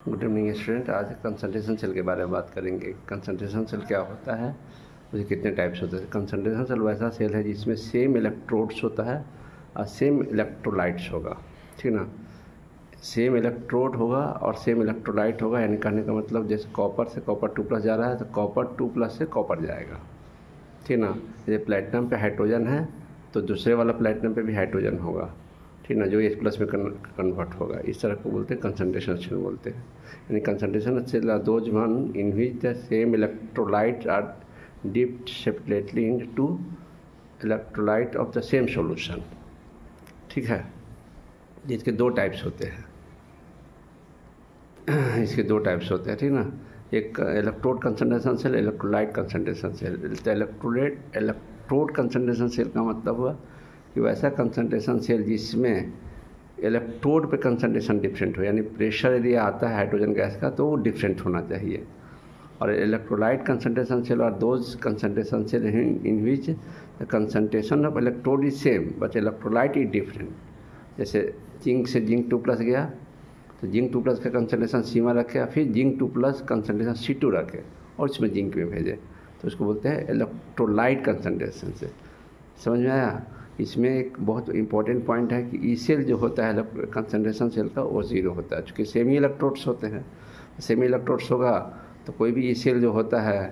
Good evening student. आज concentration cell के बारे में बात करेंगे। कंसंट्रेशन सेल क्या होता है, उसके कितने टाइप्स होते हैं। कंसंट्रेशन सेल वैसा सेल है जिसमें सेम इलेक्ट्रोड्स होता है और सेम इलेक्ट्रोलाइट्स होगा, ठीक ना। सेम इलेक्ट्रोड होगा और सेम इलेक्ट्रोलाइट होगा, यानी कहने का मतलब जैसे कॉपर से कॉपर 2+ जा रहा है तो कॉपर 2+ से कॉपर जाएगा, ठीक ना। जैसे प्लेटिनम पे हाइड्रोजन है तो दूसरे वाला प्लेटिनम पे भी हाइड्रोजन होगा, ठीक ना, जो H+ में कन्वर्ट होगा। इस तरह को बोलते हैं कंसंट्रेशन सेल बोलते हैं। यानी concentration cell are those one in which the same electrolyte are dipped separately into electrolyte of the same solution, ठीक है। जिसके दो टाइप्स होते हैं, इसके दो टाइप्स होते हैं, ठीक ना। एक electrode concentration cell, electrolyte concentration cell. Electrode concentration cell का मतलब हुआ कि वैसा कंसंट्रेशन सेल जिसमें इलेक्ट्रोड पे कंसंट्रेशन डिफरेंट हो, यानी प्रेशर यदि आता है हाइड्रोजन गैस का तो वो डिफरेंट होना चाहिए। और इलेक्ट्रोलाइट कंसंट्रेशन सेल और those concentration cell in which the concentration of electrode is same but electrolyte is different. जैसे जिंक से जिंक 2+ गया तो जिंक 2+ का कंसंट्रेशन सीमा रखे, फिर जिंक 2+ कंसंट्रेशन C2 रखे और इसमें जिंक में भेजे, तो उसको बोलते हैं इलेक्ट्रोलाइट कंसंट्रेशन से। समझ में आया। इसमें एक बहुत इंपॉर्टेंट पॉइंट है कि ई सेल जो होता है कंसंट्रेशन सेल का वो 0 होता है, चूँकि सेमी इलेक्ट्रोड्स होते हैं। सेमी इलेक्ट्रोड्स होगा तो कोई भी ई सेल जो होता है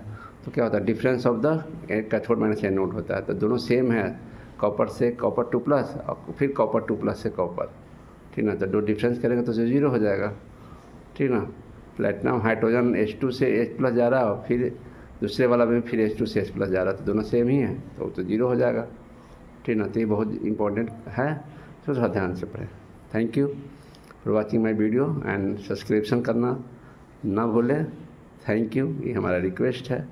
तो क्या होता है, difference of the cathode minus anode होता है। तो दोनों सेम है, कॉपर से कॉपर 2+ और फिर कॉपर 2+ से कॉपर, ठीक ना। तो दो डिफरेंस करेंगे तो 0 हो जाएगा, ठीक ना। प्लेटिनम हाइड्रोजन H2 से H+ जा रहा है, फिर दूसरे वाला में फिर H2 से H+ जा रहा है, तो दोनों सेम ही है तो 0 हो जाएगा, ठीक ना। तो ये बहुत इंपॉर्टेंट है, तो थोड़ा ध्यान से पढ़ें। Thank you for watching my video and subscription करना ना भूलें। थैंक यू, ये हमारा रिक्वेस्ट है।